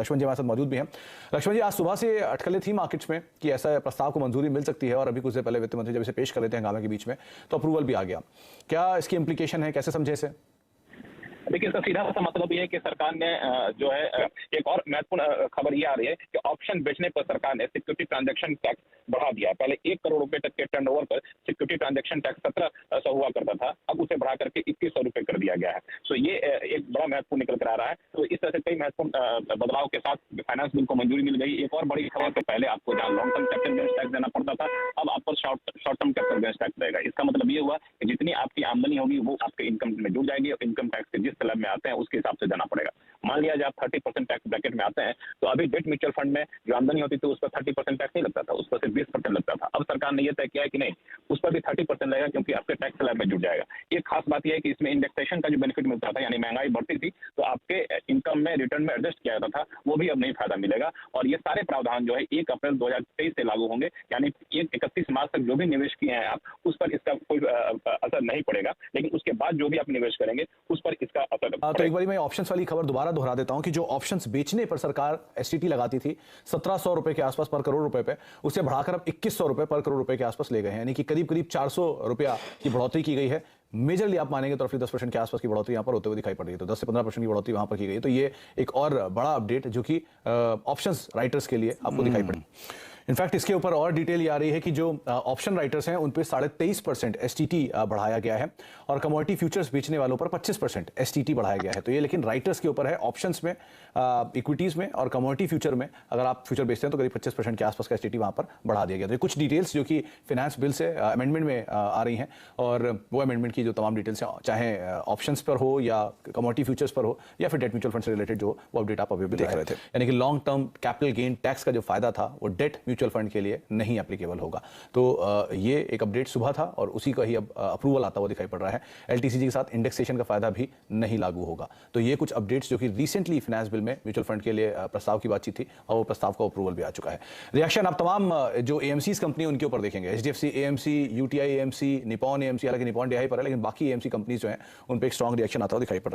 लक्ष्मण जी हमारे साथ मौजूद भी हैं। लक्ष्मण जी, आज सुबह से अटकलें थी मार्केट्स में कि ऐसा प्रस्ताव को मंजूरी मिल सकती है और अभी कुछ देर पहले वित्त मंत्री जब इसे पेश कर रहे थे हंगामे के बीच में तो अप्रूवल भी आ गया। क्या इसकी इम्प्लीकेशन है, कैसे समझे इसे? देखिए, इसका सीधा सा मतलब ये है कि सरकार ने जो है एक और महत्वपूर्ण खबर ये आ रही है कि ऑप्शन बेचने पर सरकार ने सिक्योरिटी ट्रांजैक्शन टैक्स बढ़ा दिया है। पहले 1 करोड़ रुपए तक के टर्नओवर पर सिक्योरिटी ट्रांजैक्शन टैक्स 1700 हुआ करता था, अब उसे बढ़ा करके 2100 रुपए कर दिया गया है। तो ये एक बड़ा महत्वपूर्ण निकल कर आ रहा है। तो इस तरह से कई महत्वपूर्ण बदलाव के साथ फाइनेंस बिल को मंजूरी मिल गई। एक और बड़ी खबर, तो पहले आपको जहाँ long term capital gains tax देना पड़ता था, अब आपको short term capital gains tax देगा। इसका मतलब ये हुआ कि जितनी आपकी आमदनी होगी वो आपके इनकम में जुड़ जाएगी और इनकम टैक्स के जिस स्लैब में आते हैं उसके हिसाब से देना पड़ेगा। मान लिया जाए आप 30% टैक्स ब्रैकेट में आते हैं, तो अभी डेट म्यूचुअल फंड में जो आमदनी होती थी उस पर 30% टैक्स नहीं लगता था, उस पर सिर्फ 20% लगता था। अब सरकार ने यह तय किया है कि नहीं, उस पर भी 30% लगेगा, क्योंकि आपके टैक्स स्लैब में जुड़ जाएगा। एक खास बात यह है कि इसमें इंडेक्सेशन का जो बेनिफिट मिलता था, यानी महंगाई बढ़ती थी तो आपके इनकम में रिटर्न में एडजस्ट किया जाता था, वो भी अब नहीं फायदा मिलेगा। और ये सारे प्रावधान जो है 1 अप्रैल 2023 से लागू होंगे, यानी 31 मार्च तक जो भी निवेश किए हैं आप, उस पर इसका कोई असर नहीं पड़ेगा, लेकिन उसके बाद जो भी आप निवेश करेंगे उस पर इसका असर। तो एक बार मैं ऑप्शंस वाली खबर दोबारा दोहरा देता हूं कि जो ऑप्शंस बेचने पर सरकार एसटीटी लगाती थी 1700 रुपए के आसपास पर करोड़ रुपए पे, उसे बढ़ाकर अब 2100 रुपए पर करोड़ रुपए के आसपास ले गए हैं, यानी कि करीब करीब 400 रुपया की बढ़ोतरी की गई है। मेजरली आप मानेंगे तो 10% के आसपास की बढ़ोतरी यहां पर होते हुए दिखाई पड़ रही है, तो 10 से 15% की बढ़ोतरी वहां पर की गई है। तो ये एक और बड़ा अपडेट जो कि ऑप्शंस राइटर्स के लिए आपको दिखाई पड़ी। इनफैक्ट इसके ऊपर और डिटेल ये आ रही है कि जो ऑप्शन राइटर्स हैं उन पे 23.5% एसटीटी बढ़ाया गया है और कमोडिटी फ्यूचर्स बेचने वालों पर 25% एसटीटी बढ़ाया गया है। तो ये लेकिन राइटर्स के ऊपर है। ऑप्शंस में, इक्विटीज में और कमोडिटी फ्यूचर में अगर आप फ्यूचर बेचते हैं तो करीब 25% के आसपास का एसटीटी वहां पर बढ़ा दिया गया। तो ये कुछ डिटेल्स जो कि फाइनेंस बिल से अमेंडमेंट में आ रही हैं और वो अमेंडमेंट की जो तमाम डिटेल्स हैं, चाहे ऑप्शंस पर हो या कमोडिटी फ्यूचर्स पर हो या फिर डेट म्यूचुअल फंड से रिलेटेड जो वो अपडेट आप अभी भी देख रहे थे, यानी कि long term capital gain tax का जो फायदा था वो डेट म्यूचुअल फंड के लिए नहीं एप्लीकेबल होगा। तो ये एक अपडेट सुबह था और उसी का ही अब अप्रूवल आता हुआ दिखाई पड़ रहा है। एलटीसीजी के साथ इंडेक्सेशन का फायदा भी नहीं लागू होगा। तो ये कुछ अपडेट्स जो कि रिसेंटली फाइनेंस बिल में म्यूचुअल फंड के लिए प्रस्ताव की बातचीत थी और वो प्रस्ताव का अप्रूवल भी आ चुका है। रिएक्शन आप तमाम जो एएमसीज कंपनी उनके ऊपर देखेंगे, HDFC AMC, UTI AMC, Nippon AMC, हालांकि निपॉन डीआई पर है, लेकिन बाकी एएमसी कंपनीज जो हैं उन पर एक स्ट्रॉन्ग रिएक्शन आता हुआ दिखाई पड़ रहा है।